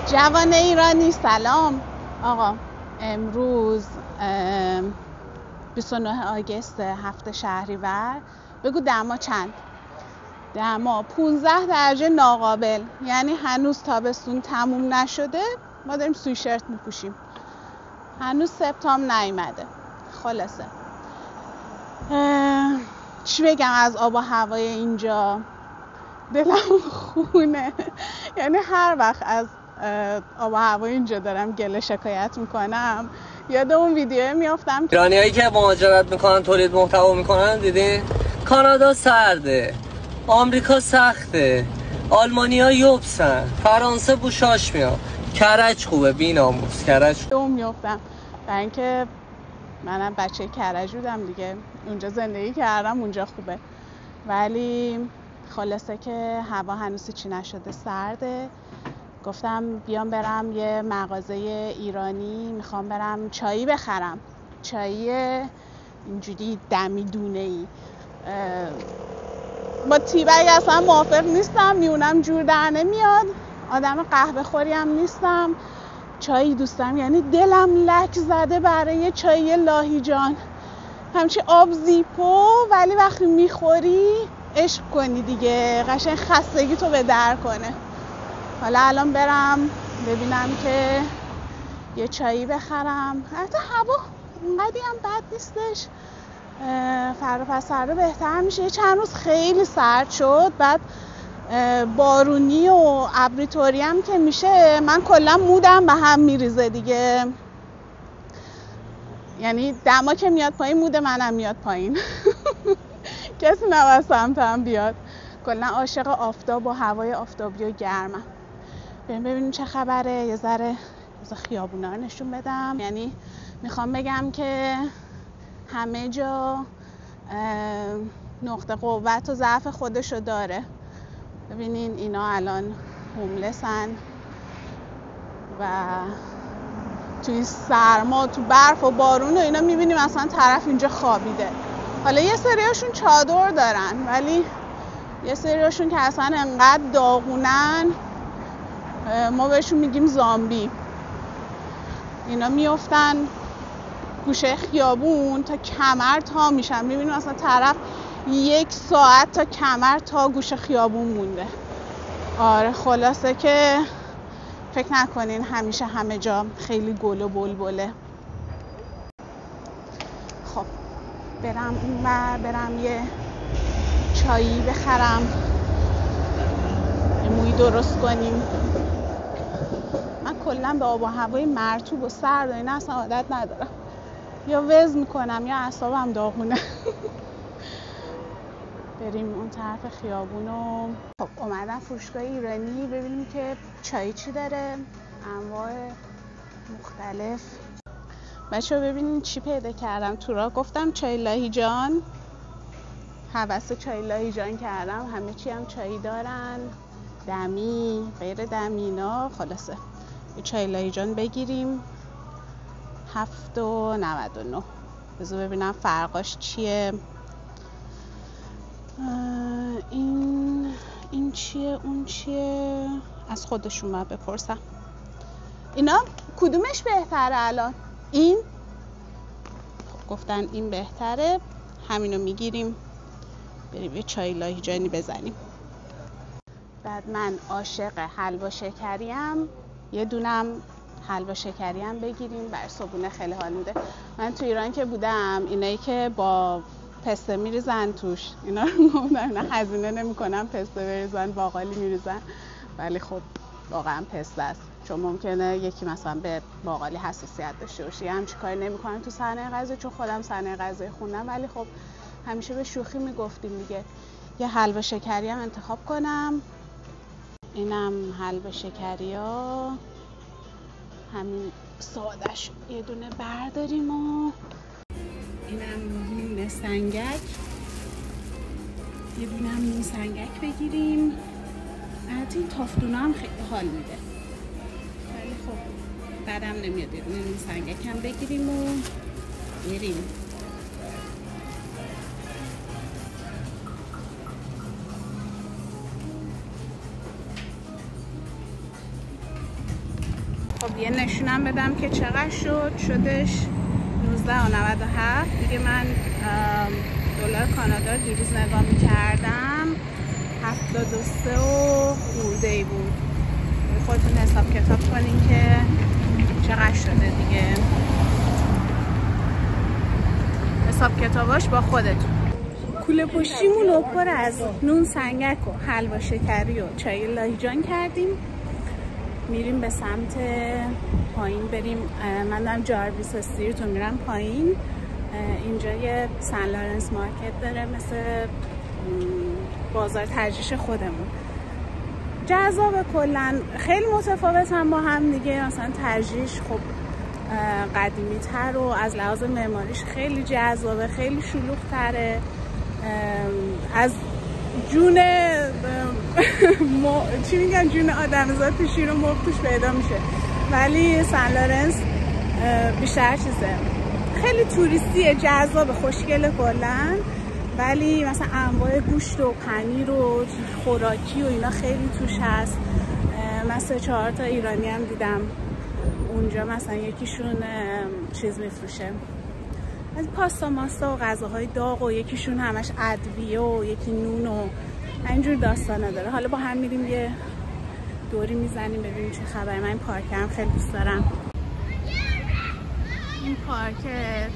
جوان ایرانی سلام. آقا امروز 29 آگوست هفته شهریور. بگو دما چند؟ دما 15 درجه ناقابل، یعنی هنوز تابستون تموم نشده، ما داریم سویشرت میپوشیم، هنوز سپتامبر نیومده. خلاصه چی بگم از آب و هوای اینجا؟ دلم خونه. یعنی هر وقت از آب و هوای اینجا دارم گله شکایت میکنم یاد اون ویدیو میافتم. ایرانیایی که مهاجرت میکنن تولید محتوا میکنن دیدین؟ کانادا سرده، آمریکا سخته، آلمانیا یوبسن، فرانسه بوشاش میاد، کرج خوبه، بی‌ناموس کرج اون میافتم برای اینکه منم بچه کرج بودم دیگه، اونجا زندگی کردم، اونجا خوبه. ولی خلاصه که هوا هنوز چی نشده، سرده. گفتم بیام برم یه مغازه ایرانی، میخوام برم چایی بخرم، چایی اینجوری دمیدونه‌ای. با تیبگ اصلا موافق نیستم، میونم جور در نمیاد، آدم قهوه خوری هم نیستم، چایی دوستم. یعنی دلم لک زده برای چای لاهیجان، همچی آب زیپو، ولی وقتی میخوری عشق کنی دیگه، قشنگ خستگی تو به در کنه. حالا الان برم ببینم که یه چایی بخرم. حتی هوا اونقدی هم بد نیستش، فردا پس فردا بهتر میشه. یه چند روز خیلی سرد شد، بعد بارونی و ابری طوری هم که میشه، من کلا مودم به هم میریزه دیگه. یعنی دما که میاد پایین، مود منم میاد پایین. کسی نباید سمتم بیاد. کلا عاشق آفتاب و هوای آفتابی و گرمم. ببینیم چه خبره. یه ذره خیابونا رو نشون بدم. یعنی میخوام بگم که همه جا نقطه قوت و ضعف خودشو داره. ببینین اینا الان هوملسن و توی سرما، تو برف و بارون و اینا میبینیم اصلا طرف اینجا خوابیده. حالا یه سریاشون چادر دارن، ولی یه سریاشون که اصلا انقدر داغونن ما بهشون میگیم زامبی. اینا میافتن گوشه خیابون تا کمر تا میشن، میبینیم اصلا طرف 1 ساعت تا کمر تا گوشه خیابون مونده. آره خلاصه که فکر نکنین همیشه همه جا خیلی گل و بلبله. خب برم یه چایی بخرم، یه مویی درست کنیم. من کلا به آب و هوای مرطوب و سرد اینا اصلا عادت ندارم، یا وز میکنم یا اعصابم داغونه. بریم اون طرف خیابونو. خب اومدم فروشگاه ایرانی ببینیم که چای چی داره، انواع مختلف. بچه‌ها ببینین چی پیدا کردم تو راه. گفتم چای لاهیجان، هوس چای لاهیجان کردم. همه چی هم چایی دارن، دمی غیر دمی اینا. خلاصه یه چای لاهیجان بگیریم. 7.99. بذار ببینم فرقاش چیه. این چیه اون چیه، از خودشون باید بپرسم. اینا کدومش بهتره الان؟ این گفتن این بهتره، همینو میگیریم بریم یه چای لاهیجانی بزنیم. بعد من عاشق حلوا شکریم، یه دونم حلوا شکریم بگیریم برای صبحونه، خیلی حال میده. من تو ایران که بودم اینایی که با پسته میریزن توش، اینا رو گفتم نه هزینه نمی‌کنم پسته بریزن، باقالی میریزن، ولی خب واقعا پسته است، چون ممکنه یکی مثلا به باقالی حساسیت داشته باشه. همچی کاری نمی‌کنم تو صنایع غذایی، چون خودم صنایع غذایی خوندم، ولی خب همیشه به شوخی میگفتیم دیگه. یه حلوا شکری هم انتخاب کنم. اینم حلوا شکری‌ها همین ساده‌ش یه دونه برداریم و اینم نون سنگک، یه دونه هم نون سنگک بگیریم. البته این تافتونا هم خیلی حال میده، ولی خب بعدم نمیاد. یه دونه نون سنگک هم بگیریم و بریم. خب یه نشونم بدم که چقدر شدش 19.97. دیگه من دلار کانادا رو دیروز نگاه میکردم 72 و خورده‌ای بود. خودتون حساب کتاب کنین که چقدر شده دیگه، حساب کتاباش با خودتون. کوله پشتیمون رو پر از نون سنگک و حلوا شکری و چای لاهیجان کردیم. میریم به سمت پایین بریم. من دارم جاربیس استریت رو میرم پایین. اینجا یه سن لارنس مارکت داره مثل بازار ترجیح خودمون. جذابه، کلا خیلی متفاوت هم با هم دیگه. مثلا ترجیح خب قدیمی تر و از لحاظ معماریش خیلی جذابه، خیلی شلوغ تره. از جون چی میگن، جون آدمزاد تو شیر و مرغ توش پیدا میشه. ولی سن لارنس بیشتر چیزه، خیلی توریستیه، جذاب، خوشگله کلا. ولی مثلا انواع گوشت و پنیر و خوراکی و اینا خیلی توش هست. مثلا 4 تا ایرانی هم دیدم اونجا، مثلا یکیشون چیز میفروشه از پاستا ماستا و غذاهای داغ و یکیشون همش ادویه و یکی نون و اینجور داستانا داره. حالا با هم میریم یه دوری میزنیم ببینیم چه خبره. من این پارک هم خیلی دوست دارم. این پارک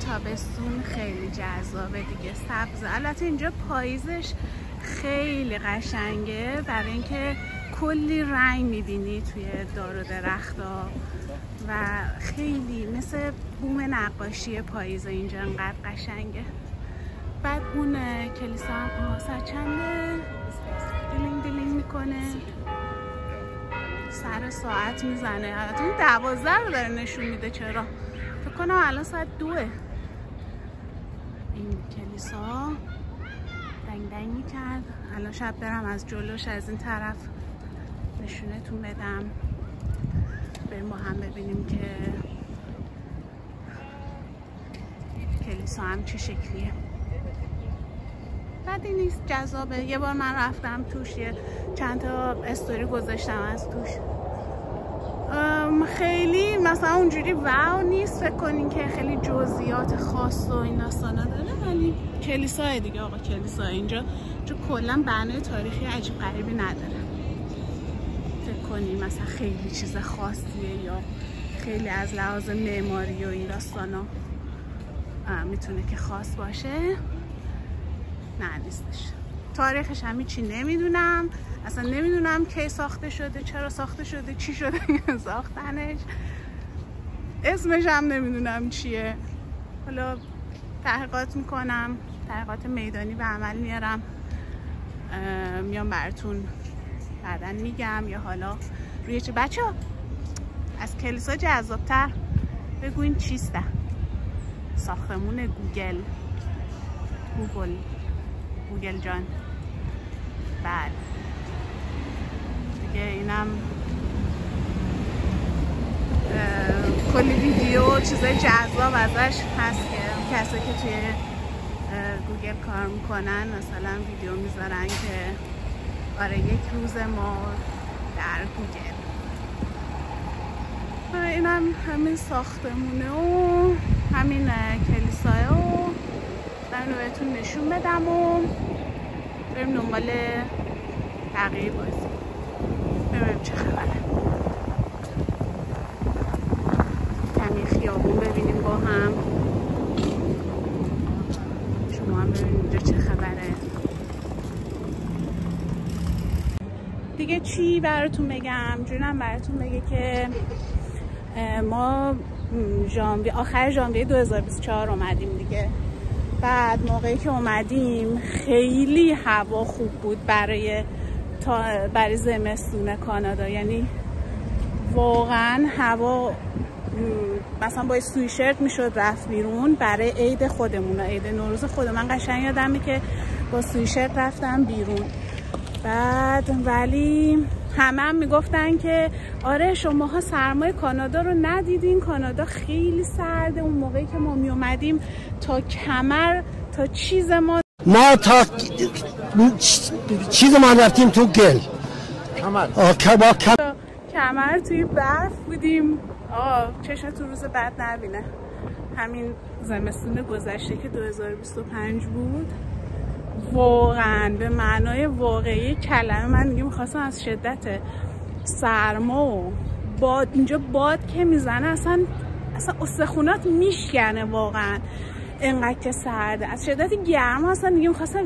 تابستون خیلی جذابه دیگه، سبزه. البته اینجا پاییزش خیلی قشنگه برای اینکه کلی رنگ میبینی توی دار و درخت‌ها و خیلی مثل بوم نقاشی پاییز اینجا، انقدر قشنگه. بعد اون کلیسا هم ساعت چنده دلینگ دلینگ میکنه، سر ساعت میزنه. البته این 12 رو داره نشون میده. چرا؟ فکر کنم الان ساعت 2. این کلیسا دنگ دنگ میکرد. الان شب برم از جلوش از این طرف نشونتون بدم، بریم با هم ببینیم که کلیسا هم چه شکلیه. بدی نیست، جذابه. یه بار من رفتم توش، چند تا استوری گذاشتم از توش. خیلی مثلا اونجوری واو نیست، فکر کنین که خیلی جزئیات خاص و این داستانا داره. ولی کلیسای دیگه آقا، کلیسا اینجا چون کلا بنای تاریخی عجیب غریبی نداره. فکر کنین مثلا خیلی چیز خاصیه یا خیلی از لحاظ معماری و این داستانا میتونه که خاص باشه، نه نیستش. تاریخش هم هیچی نمیدونم، اصلا نمیدونم کی ساخته شده، چرا ساخته شده، چی شده ساختنش، اسمش هم نمیدونم چیه. حالا تحقیقات میکنم، تحقیقات میدانی به عمل میارم، میام براتون بعدن میگم. یا حالا روی چه بچه ها از کلیسا جذابتر بگوین چیسته؟ ساختمون گوگل جان. بله دیگه اینم کلی ویدیو چیزای جذاب ازش هست که کسایی که توی گوگل کار میکنن مثلا ویدیو میذارن که آره یک روز ما در گوگل. اینم همین ساختمونه و همین کلیسای و بریم بهتون نشون بدم و بریم دنبال بقیه بازی، ببینیم چه خبره. کمی خیابون ببینیم با هم، شما هم ببینیم اینجا چه خبره. دیگه چی براتون بگم؟ جونم براتون بگه که ما آخر ژانویه 2024 اومدیم دیگه. بعد موقعی که اومدیم خیلی هوا خوب بود برای زمستون کانادا. یعنی واقعا هوا مثلا با سویشرت میشد رفت بیرون برای عید خودمون، عید نوروز خودمون. من قشنگ یادمه که با سویشرت رفتم بیرون. بعد ولی همه هم میگفتن که آره شماها سرمای کانادا رو ندیدین، کانادا خیلی سرده. اون موقعی که ما می اومدیم تا کمر تا چیز ما تا چیز ما رفتیم تو گل کمر توی برف بودیم. چشم تو روز بعد نبینه. همین زمستون گذشته که 2025 بود، واقعا به معنای واقعی کلمه من دیگه میخواستم از شدت سرما و باد، اینجا باد که میزنه اصلا استخونات میشکنه واقعا، اینقدر که سرده. از شدت گرما اصلا دیگه میخواستم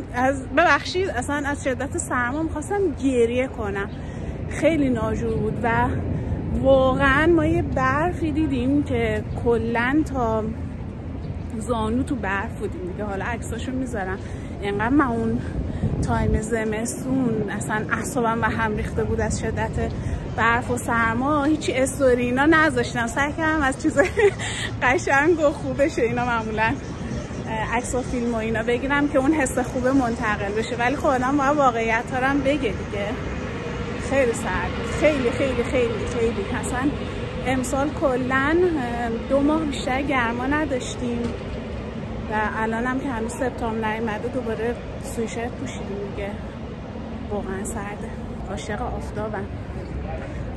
ببخشید اصلا از شدت سرما میخواستم گریه کنم. خیلی ناجور بود و واقعا ما یه برفی دیدیم که کلن تا زانو تو برف بودیم دیگه. حالا عکساشو میذارم. اینقدر من اون تایم زمستون اصلا اعصابم به هم ریخته بود از شدت برف و سرما. هیچی استوری اینا نذاشتم، سعی کردم از چیزای قشنگ و خوبش اینا معمولا عکس و فیلم و اینا بگیرم که اون حس خوبه منتقل بشه، ولی خب آدم باید واقعیت ها رو هم بگه دیگه. خیلی سرد، خیلی خیلی خیلی خیلی. اصلا امسال کلن 2 ماه بیشتر گرما نداشتیم و الان هم که هنوز سپتامبر نیومده دوباره سویشرت پوشیدیم دیگه. واقعا سرده. عاشق آفتابم.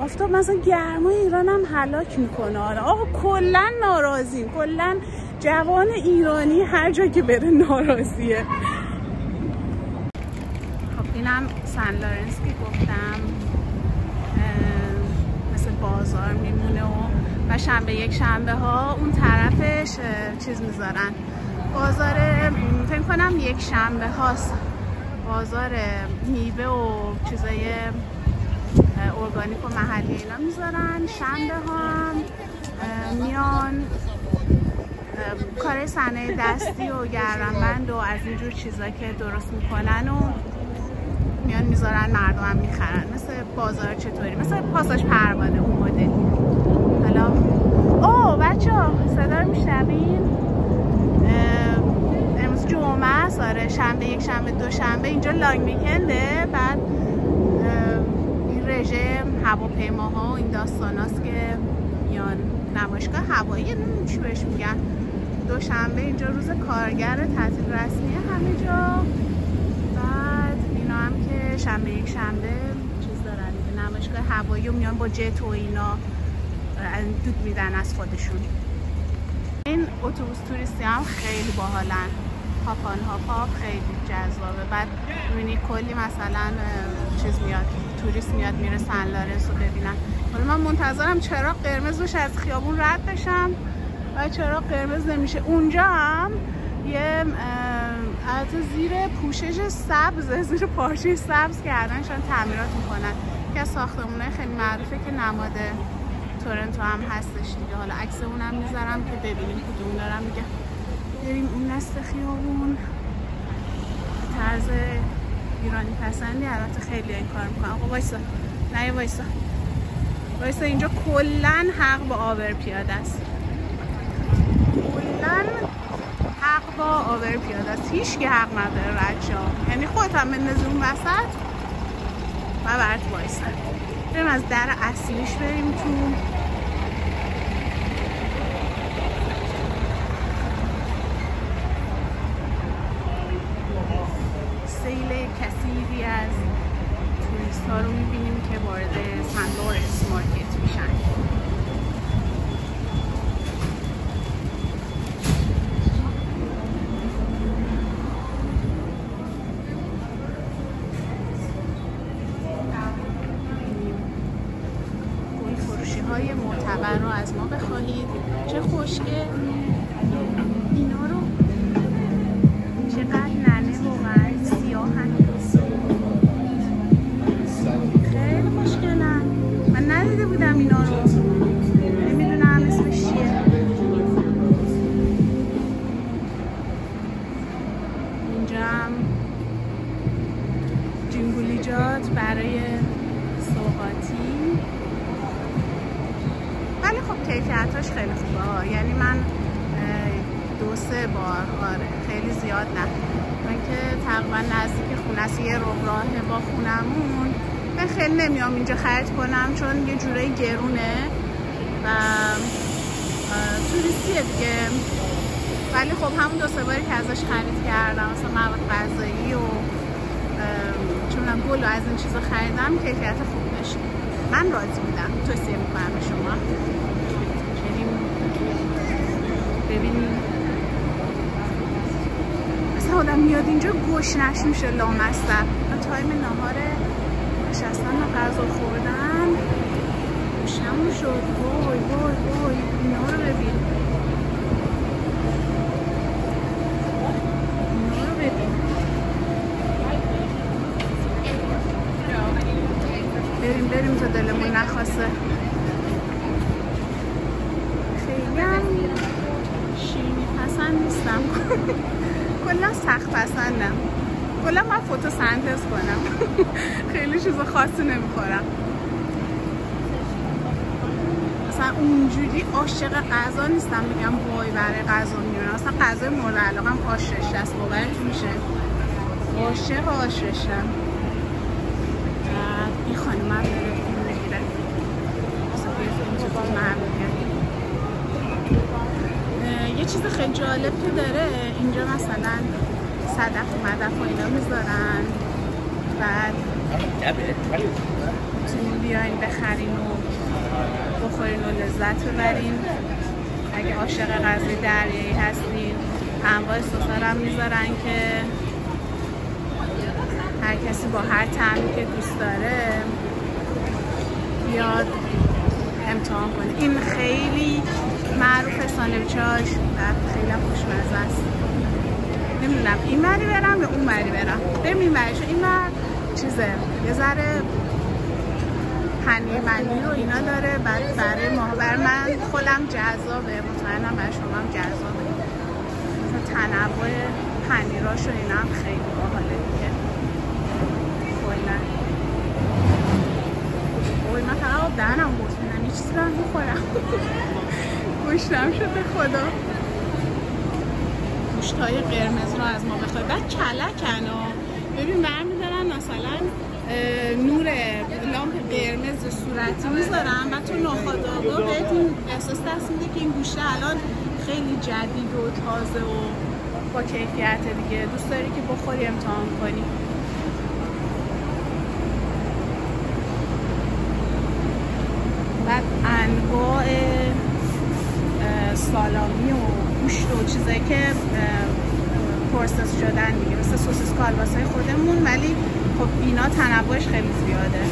آفتاب مثلا گرمای ایران هم هلاک میکنه. آقا کلن ناراضیم، کلن جوان ایرانی هر جا که بره ناراضیه. خب اینم سن لارنس که گفتم مثل بازار میمونه و شنبه یک شنبه ها اون طرفش چیز میذارن، بازار فکر کنم یک شنبه هاست، بازار میوه و چیزای ارگانیک و محلی اینا میذارن. شنبه ها هم میان کار صنایع دستی و گردنبند و از اینجور چیزا که درست میکنن و میان میذارن، مردم هم میخرن. مثل بازار چطوری؟ مثل پاساژ پروانه اون مدلی. حالا بچه‌ها صدا رو میشنوین؟ امروز جمعه است. آره شنبه، یک شنبه، دوشنبه اینجا لانگ ویکنده. بعد این رژیم هواپیماها و این داستاناست که میان نمایشگاه هوایی، چی بهش میگن. دوشنبه اینجا روز کارگر، تعطیل رسمیه همه جا. بعد اینا هم که شنبه یک شنبه چیز دارن دیگه، نمایشگاه هوایی و میان با جت و اینا دود میدن از خودشون. این اتوبوس توریستی هم خیلی باحالن، هاپان هاپ خیلی جذابه. بعد میبینی کلی مثلا چیز میاد، توریست میاد میره سن لارنس رو ببینن. حالا من منتظرم چراغ قرمز بشه از خیابون رد بشم و چراغ قرمز نمیشه. اونجا هم یه البته زیر پوشش سبز، زیر پارچه سبز کردن، شان تعمیرات میکنن که از ساختمونای خیلی معروفه که نماد تورنتو هم هستش دیگه. حالا عکس اونم میذارم که ببینیم کدوم دارم میگه. بریم اون نست خیابون. طرز ایرانی پسندی البته خیلی این کار میکنن. آقا وایسا، نه وایسا، اینجا کلن حق با آبر پیاده است. کلن حق با آبر پیاده است. هیچ که حق نداره رد شه. یعنی خودت هم بندازی اون وسط و برات وایسا. بریم از در اصلیش بریم تو. سیل کثیری از توریست ها رو میبینیم که وارد سن لارنس مارکت میشن. گل فروشی های معتبر رو از ما بخواهید. چه خوشگل اینا رو، چقدر ننه واقعا سیاهن، خیلی خوشگلن. من ندیده بودم اینا رو، نمیدونم اسمش چیه. اینجا هم جینگولیجات برای سوغاتی، ولی خب کیفیتاش خیلی خوبه. یعنی من 2-3 بار، آره خیلی زیاد نه، من که تقریبا نزدیک خونه است، یه راه با خونمون. من خیلی نمیام اینجا خرید کنم چون یه جورایی گرونه و توریستیه دیگه. ولی خب همون 2-3 باری که ازش خرید کردم، مثلا مواد غذایی و چون گل و از این چیزا خریدم، کیفیت خوب داشت. من راضی بودم، توصیه میکنم به شما بریم ببینیم. مثلا آدم میاد اینجا گشنش میشه لامصب. تایم نهار نشستن و غذا خوردن گشنمون شد. وای وای وای اینا رو ببین، اینا رو ببین. بریم تا دلمون نخواسته. خیلی هم شیرینی پسند نیستم. کلا سخت پسندم. کلا من فتوسنتز کنم. خیلی چیز خاصی نمیخورم. مثلا اونجوری عاشق غذا نیستم میگم وای برای غذا میرم. اصلا غذای مورد علاقم آش رشته است. باورت میشه؟ عاشق آش رشته‌ام. این خانم هم داره فیلم میگیره. مثلا فیلم تو با یه چیز خیلی جالب که داره اینجا، مثلا صدف و مدف و اینا میذارن، بعد میتونین بیاین بخرین و بخورین و لذت ببرین. اگه عاشق غذای دریایی هستین انواع سس‌ها هم میذارن که هر کسی با هر طعمی که دوست داره بیاد امتحان کنه. این خیلی معروفه ساندویچاش و خیلی خوشمزه است. نمیدونم این وری برم یا اون وری برم. بریم این وری، این ور چیزه یه ذره پنیر مندی و اینا داره. بعد برای ما بر من خودم جذابه، مطمئنم برای شما هم جذابه. مثلا تنوع پنیراش و اینا هم خیلی باحاله دیگه. کلا اوه من فقط آب دهنم قورت میدم، یه چیزی رو میخورم. گوشتم شده خدا. گوشت‌های قرمز رو از ما بخوای. بعد کلکن و ببین برمی‌دارن مثلا نور لامپ قرمز صورتی میذارن و تو ناخودآگاه بهت این احساس دست میده که این گوشت الان خیلی جدید و تازه و با کیفیت دیگه. دوست داری که بخوری امتحان کنی. بعد انواع سالامی و گوشت و چیزایی که پروسس شدن دیگه، مثل سوسیس کالباسای خودمون، ولی خب اینا تنوعش خیلی زیاده.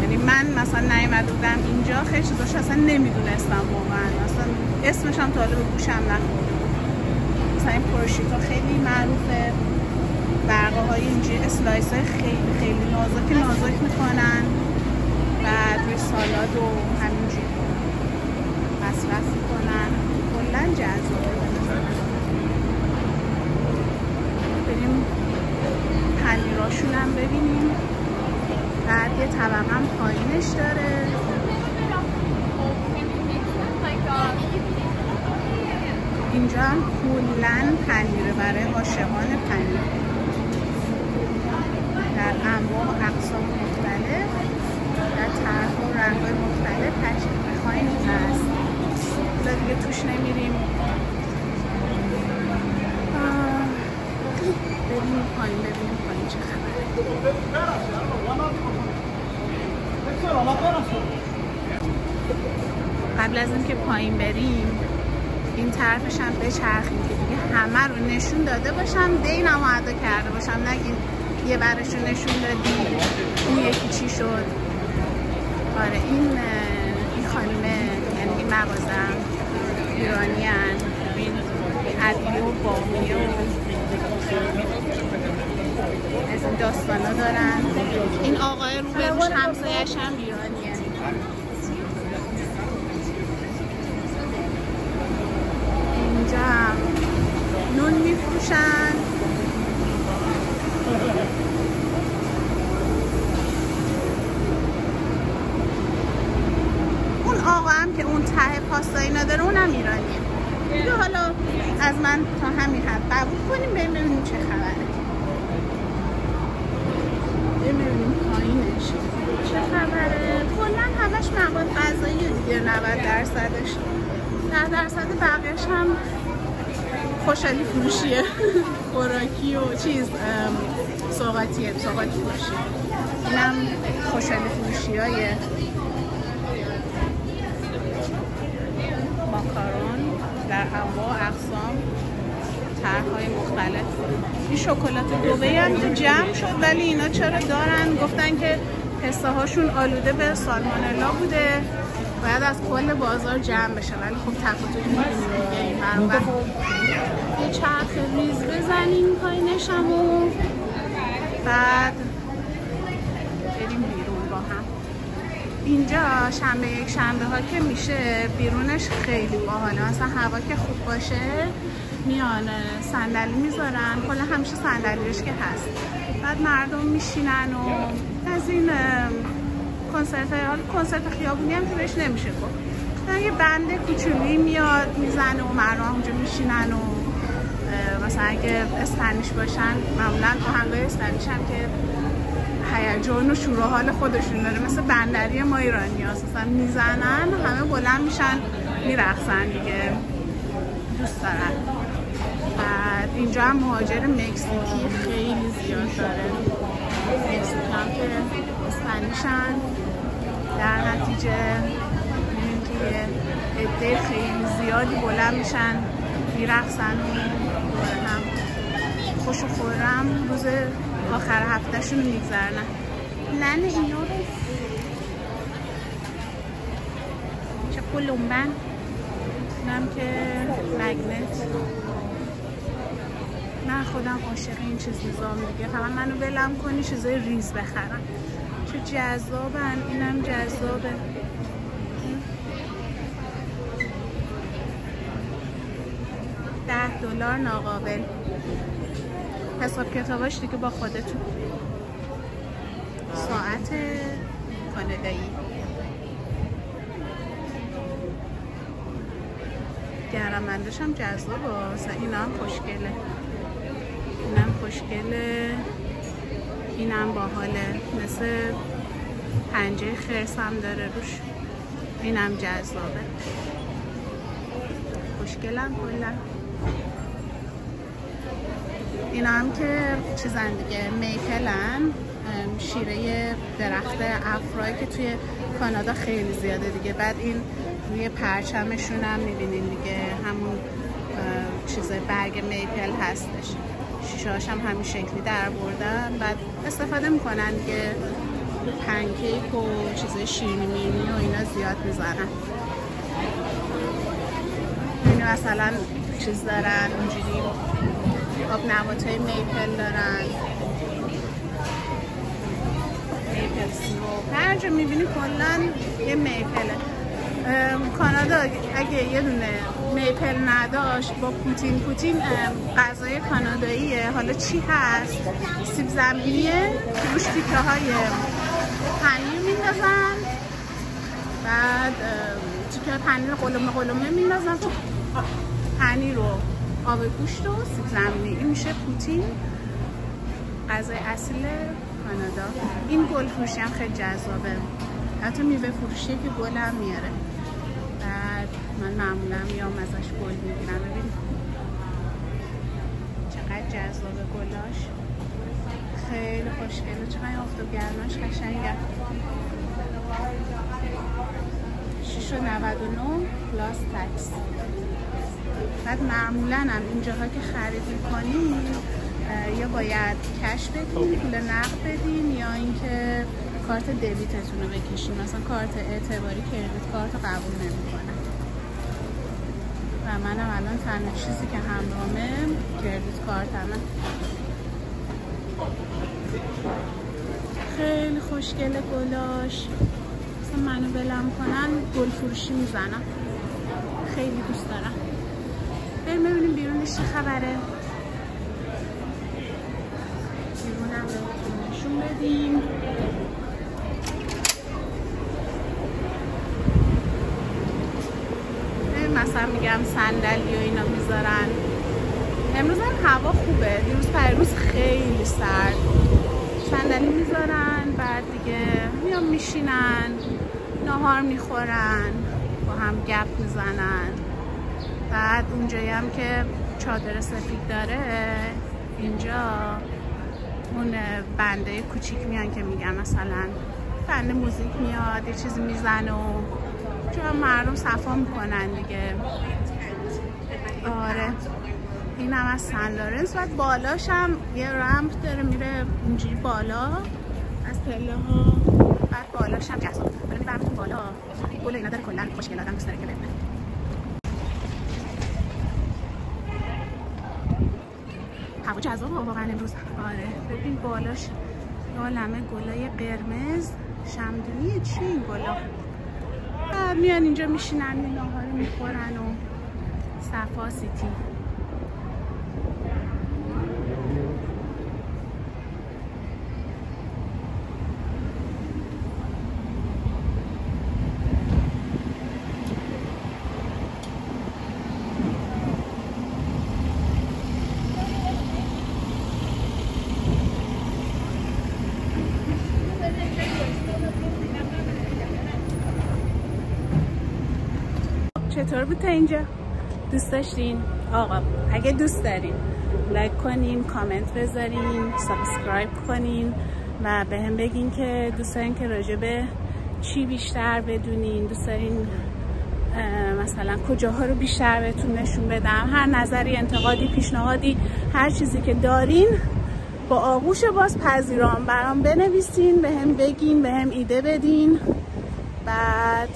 یعنی من مثلا نیومده بودم اینجا خیلی چیزاش اصلا نمیدونستم واقعا، اصلا اسمش هم تا حالا به گوشم نخورده. مثلا این پروشیتا خیلی معروفه. برقه های اینجوری اسلایس های خیلی خیلی نازک میکنن، بعد روی سالاد و همینجوری مصرف میکنن. کلا جذابه. بریم پنیراشون هم ببینیم. بعد یه طبقه هم پایینش داره. اینجا هم کلا پنیره برای عاشقان پنیر در انواع و اقسام مختلف، در طرح و رنگ‌های مختلف تشکیل بخواین هست. حالا دیگه توش نمیریم. بریم پایین ببینیم پایین چه خبره. قبل از اینکه پایین بریم این طرفش هم بچرخیم که دیگه همه رو نشون داده باشم، دینمو ادا کرده باشم، نگین یه برش رو نشون دادی اون یکی چی شد. آره این خانمه، یعنی این مغازه ایرانی هن. ببین عدیه و بامیه و از این داستانا دارن. این آقای رو به روش همسایش هم ایرانیه. اینجا هم نون میفروشن. اون آقا هم که اون ته پاستایی نداره اونم ایرانیه. دیگه حالا از من تا همین حد قبول کنیم، بریم ببینیم چه خبره. بریم ببینیم پایینش چه خبره. کلا همش مواد غذایی دیگه، 90%ش. 10% بقیه‌اش هم خوشحالی فروشیه. خوراکی و چیز سوغاتی فروشی. اینم خوشحالی فروشی های انواع اقسام طرح‌های مختلف. این شکلات دبی هم جمع شد ولی اینا چرا دارن؟ گفتن که پسته هاشون آلوده به سالمونلا بوده، باید از کل بازار جمع بشه، ولی خب تفاوتش می‌بینیم دیگه. این برابر یه چرخ ریز بزنیم پایینشمو، بعد بریم بیرون با هم. اینجا شنبه یک شنبه ها که میشه بیرونش خیلی باحاله. مثلا هوا که خوب باشه میان صندلی میذارن، کلا همیشه صندلیش که هست، بعد مردم میشینن و از این کنسرت خیابونی هم که بهش نمیشه گفت، یه بنده کوچولی میاد میزنه و مردم اونجا میشینن و مثلا اگه اسپانیش باشن معمولا آهنگای اسپانیش هم که هیجان و شور و حال خودشون داره، مثل بندری ما ایرانی ها مثلا میزنن همه بلند میشن میرقصن دیگه، دوست دارن. بعد اینجا هم مهاجر مکزیکی خیلی زیاد داره، مکزیکی هم که اسپانیشن، در نتیجه میبینیم که عده خیلی زیادی بلند میشن میرقصن و دور هم خوش و خورم روز آخر هفتهشون رو میگذرنن. لنه اینا رو چه قلمبن، اینم که مگنت. من خودم عاشق این چیز نظام دیگه، فقط منو ولم کنی چیزای ریز بخرم، چه جذابن. اینم جذابه. $10 ناقابل. حساب کتاباش دیگه با خودتون. ساعت کانادایی. گرمندش هم جذابه. اینا هم خوشگله. اینم خوشگله. اینم باحاله. مثل پنجه خرس هم داره روش. اینم جذابه. خوشگلم کلا. اینا هم که چیزن دیگه، میپلن، شیره درخت افرایی که توی کانادا خیلی زیاده دیگه. بعد این روی پرچمشون هم میبینین دیگه، همون چیز برگ میپل هستش. شیشه هاش هم همین شکلی در بردن، بعد استفاده میکنن دیگه، پنکیک و چیز شیرینی میرینی و اینا زیاد میزنن. اینو مثلا چیز دارن اونجوری آب نباتای میپل دارن، میپل سیروپ، هر جا میبینی کلن یه میپله. کانادا اگه یه دونه میپل نداشت با پوتین غذای کاناداییه. حالا چی هست؟ سیب زمینیه، روش تیکه های پنیر میندازن، بعد تیکه پنیر قلمه میندازن تو پنیر رو، آب گوشت و سیب زمینی. این میشه پوتین، غذای اصیل کانادا. این گل فروشی هم خیلی جذابه، حتی میوه فروشی که گل هم میاره. بعد من معمولا میام ازش گل میگیرم. ببین چقدر جذابه گلاش، خیلی خوشگله. چقدر آفتابگرماش قشنگه. 6.99 پلاس تکس. بعد معمولا هم اینجاها که خرید میکنیم یا باید کش بدین، پول نقد بدین، یا اینکه کارت دبیتتون رو بکشین. مثلا کارت اعتباری کردیت کارت رو قبول نمیکنن و منم الان تنها چیزی که همراهمه کردیت کارتمه. خیلی خوشگله گلاش، مثلا منو بلم کنن گل فروشی میزنم، خیلی دوست دارم. بریم ببینیم بیرونش چه خبره. بیرونم بهتون نشون بدیم. مثلا میگم صندلی و اینا میذارن. امروز هم هوا خوبه، دیروز پریروز خیلی سرد. صندلی میذارن، بعد دیگه میان میشینن، ناهار میخورن، با هم گپ میزنن. بعد اونجایی هم که چادر سفید داره، اینجا اون بنده کوچیک میان که میگم مثلا بنده موزیک میاد یه چیزی میزنه و چون مردم صفا میکنن دیگه. آره این هم از سن لورنس. بعد بالاش هم یه رمپ داره میره اینجوری بالا از پله ها. بعد بالاش هم جذاب. بریم بریم بالا. گل اینا داره کلا خوشگل آدم دوست داره که ببینه. هوا جذابه واقعا امروز. آره ببین بالاش یه عالمه گلای قرمز شمدونیه. چی این گلا؟ بعد میان اینجا میشینن ناهار میخورن و صفا سیتی. چطور بود تا اینجا؟ دوست داشتین؟ آقا اگه دوست دارین لایک کنین، کامنت بذارین، سابسکرایب کنین و به هم بگین که دوست دارین که راجع به چی بیشتر بدونین، دوست دارین مثلا کجاها رو بیشتر بهتون نشون بدم. هر نظری، انتقادی، پیشنهادی، هر چیزی که دارین با آغوش باز پذیرام. برام بنویسین، به هم بگین، به هم ایده بدین، بعد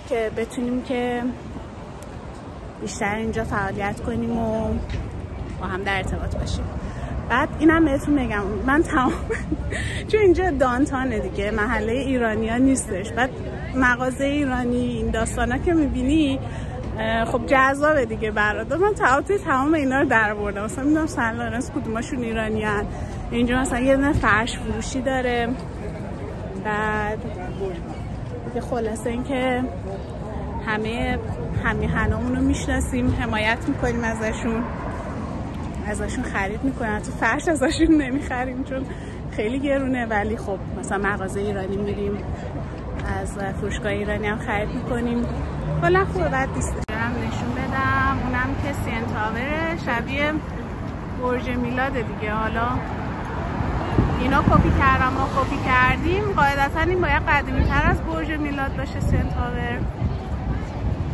که بتونیم که بیشتر اینجا فعالیت کنیم و با هم در ارتباط باشیم. بعد اینم بهتون میگم من تمام چون اینجا دانتانه دیگه، محله ایرانی ها نیستش. بعد مغازه ایرانی این داستانا که میبینی خب جذابه دیگه برات. من تمام اینا رو در بردم. مثلا میدونم سن لورنس کدوماشون ایرانی هن. اینجا مثلا یه دونه فرش فروشی داره. بعد خلاصه این که همه همیهنامون رو میشناسیم، حمایت میکنیم ازشون خرید میکنیم. تو فرش ازشون نمیخریم چون خیلی گرونه، ولی خب مثلا مغازه ایرانی میریم، از فروشگاه ایرانی هم خرید میکنیم. کلا خوبه. بعد دیستم نشون بدم اونم که سین تاوره، شبیه برج میلاد دیگه. حالا اینا کپی کردم، ما کپی کردیم. قاعدتا این باید قدیمی تر از برج میلاد باشه سین تاور،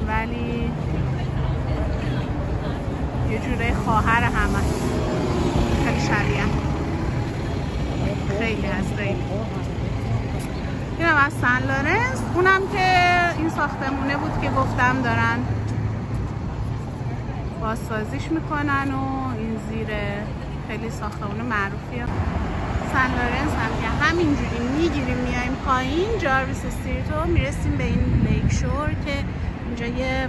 ولی یه جوره خواهر همه، خیلی شبیه، خیلی از خیلی. اینم از سن لورنس. اونم که این ساختمونه بود که گفتم دارن بازسازیش میکنن و این زیره خیلی ساختمون معروفیه. سن لورنس هم که همینجوری میگیریم میایم پایین جارویس استریت رو میرسیم به این لیک شور که اینجا یه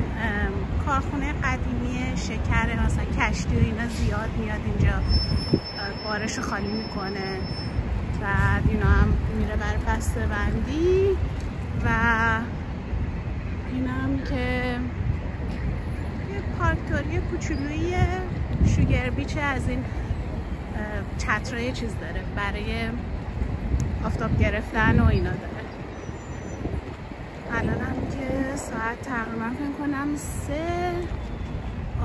کارخونه قدیمی شکر، مثلا کشتی و اینا زیاد میاد اینجا، بارش خالی میکنه. بعد اینا هم میره برای بسته بندی. و اینم که یه پارکتوری کوچولویی شوگر بیچ از این چترای چیز داره برای آفتاب گرفتن و اینا داره. الان هم که ساعت تقریبا فکر کنم 3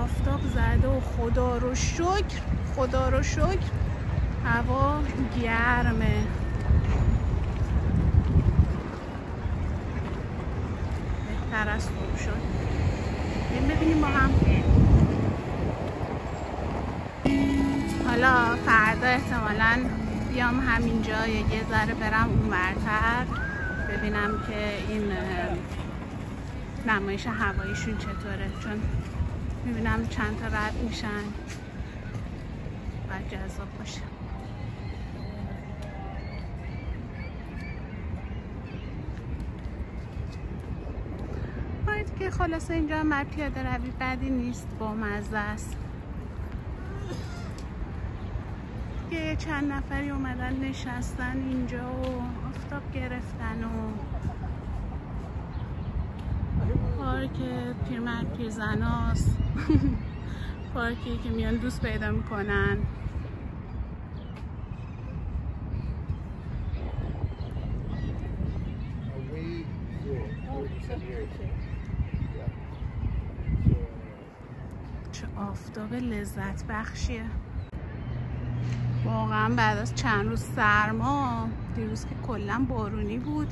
آفتاب زده و خدا رو شکر هوا گرمه. بهتر از خوب شد. ببینیم با هم. حالا فردا احتمالاً بیام همینجا یه ذره برم اون ورتر ببینم که این نمایش هواییشون چطوره، چون میبینم چند تا رد میشن، باید جذاب باشه. باید که خلاصه اینجا هم پیاده روی بدی نیست، با مزه است. یه چند نفری اومدن نشستن اینجا و آفتاب گرفتن و پارک پیرمرد پیرزناست. پارکی که میان دوست پیدا میکنن. چه آفتاب لذت بخشیه واقعا. بعد از چند روز سرما، دیروز که کلا بارونی بود،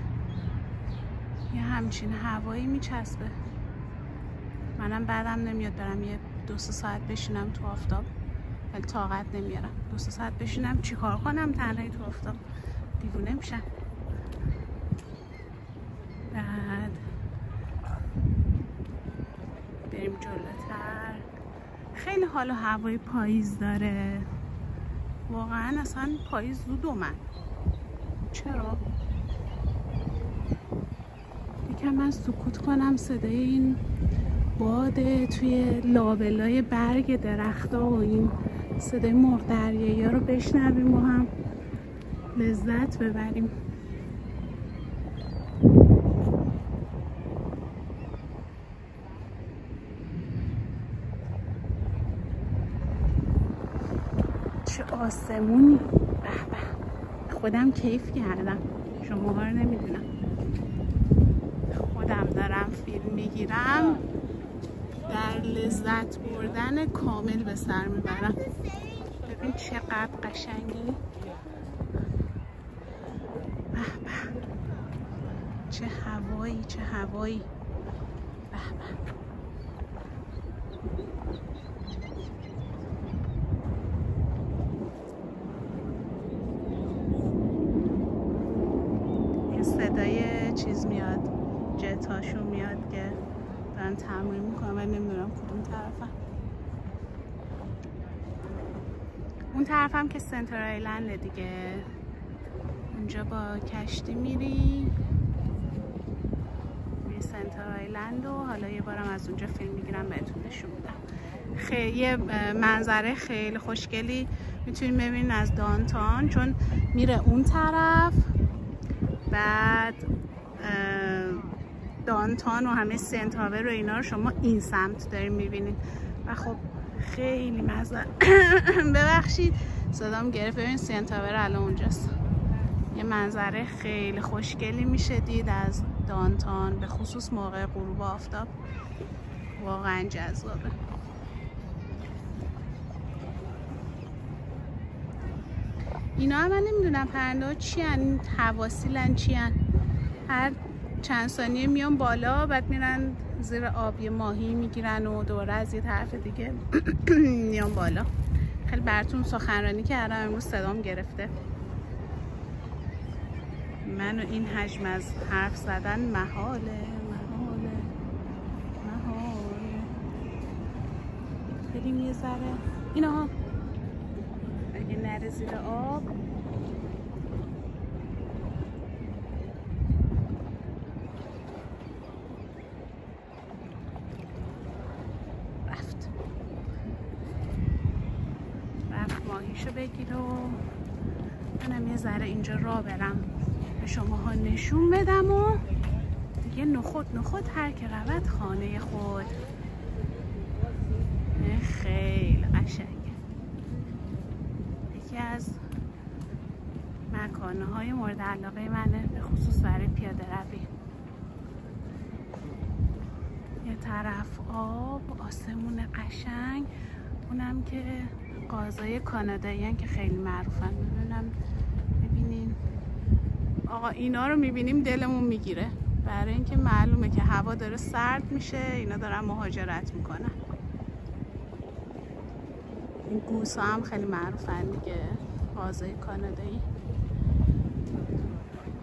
یه همچین هوایی میچسبه. منم بعدم نمیاد برم یه 2-3 ساعت بشینم تو آفتاب، ولی طاقت نمیارم 2-3 ساعت بشینم چیکار کنم تنهایی تو آفتاب، دیوونه میشم. بعد بریم جلوتر. خیلی حال و هوای پاییز داره واقعا، اصلا پاییز زود اومد. چرا؟ یکم من سکوت کنم، صدای این باد توی لابلای برگ درختا و این صدای مرغ دریایی ها رو بشنویم و هم لذت ببریم. چه آسمونی، به به. خودم کیف کردم، شماها رو نمیدونم. خودم دارم فیلم میگیرم، در لذت بردن کامل به سر میبرم. ببین چقدر قشنگی، به به. چه هوایی، چه هوایی، به به. صدای چیز میاد، جت هاشون میاد که دارن تمرین میکنم و نمیدونم کدوم طرفم. اون طرفم که سنتر آیلند دیگه، اونجا با کشتی میری سنتر آیلند و حالا یه بارم از اونجا فیلم میگیرم بهتون نشون میدم. یه منظره خیلی خوشگلی میتونیم ببینین از دانتان، چون میره اون طرف، بعد دانتان و همه سنت هاور رو اینا رو شما این سمت داریم میبینید و خب خیلی مزه. ببخشید صدام گرفت. ببین سنت هاور الان اونجاست. یه منظره خیلی خوشگلی میشه دید از دانتان، به خصوص موقع غروب آفتاب، واقعا جذابه. اینا هم من نمیدونم پرنده ها چی هن، حواسیلن چی هن. هر چند ثانیه میان بالا، بعد میرن زیر آب یه ماهی میگیرن و دوباره از یه طرف دیگه میان بالا. خیلی براتون سخنرانی کردم امروز، صدام گرفته. من و این حجم از حرف زدن محاله. بریم یه ذره اینا اگه نره زیر آب. رفت ماهیشو بگیر و منم یه ذره اینجا را برم به شماها نشون بدم و دیگه نخود هر که رود خانه خود. خیلی قشنگه، یکی از مکانهای مورد علاقه منه، به خصوص برای پیاده روی. یه طرف آب، آسمون قشنگ، اونم که قازای کانادایی‌ان که خیلی معروفن. ببینین آقا اینا رو میبینیم دلمون میگیره، برای اینکه معلومه که هوا داره سرد میشه، اینا دارن مهاجرت میکنن. این گوسا هم خیلی معروفن دیگه، قازای کانادایی.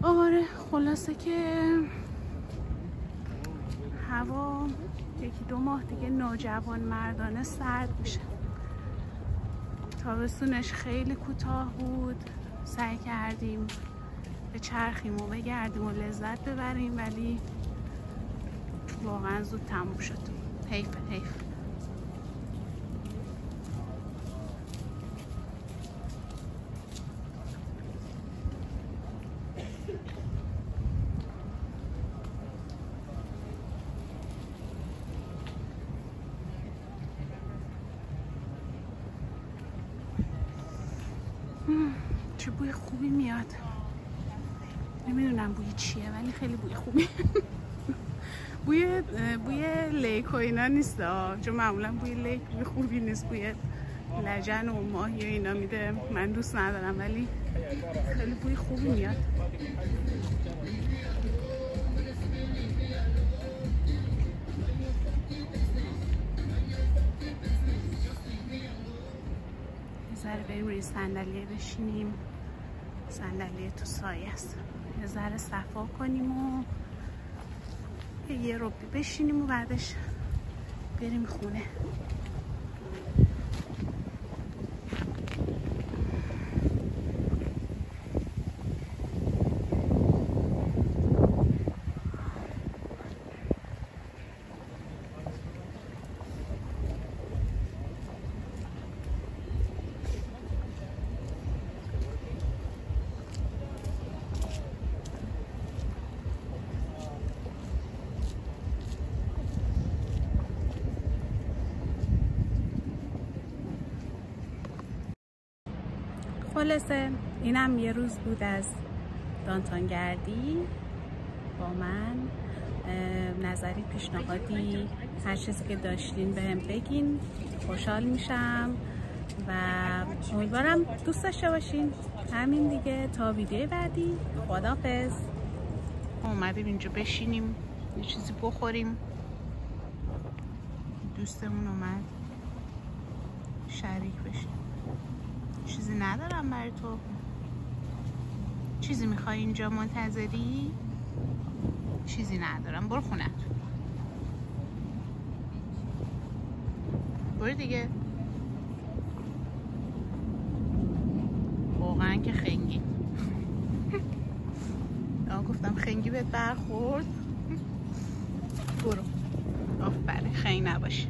آره خلاصه که هوا 1-2 ماه دیگه نوجوان مردانه سرد میشه. تابستونش خیلی کوتاه بود، سعی کردیم به چرخیم و بگردیم و لذت ببریم، ولی واقعا زود تموم شد. حیف. چه بوی خوبی میاد، نمیدونم بوی چیه ولی خیلی بوی خوبی. بوی لیک و اینا نیست، چون معمولا بوی لیک بوی خوبی نیست، بوی لجن و ماهی و اینا میده، من دوست ندارم، ولی خیلی بوی خوبی میاد. بریم روی صندلی بشینیم. صندلی تو سایه است. یه ذره صفا کنیم و یه ربی بشینیم و بعدش بریم خونه. خلاصه اینم یه روز بود از دانتان گردی با من. نظری، پیشنهادی، هر چیزی که داشتین بهم بگین، خوشحال میشم و امیدوارم دوست داشته باشین. همین دیگه، تا ویدیو بعدی، خداحافظ. اومدیم اینجا بشینیم یه چیزی بخوریم. دوستمون اومد شریک بشیم. چیزی ندارم برای تو. چیزی میخوای اینجا منتظری؟ چیزی ندارم، برو خونت. برو دیگه. واقعا که خنگی. گفتم خنگی بهت برخورد. برو. آفرین، خنگ نباشی.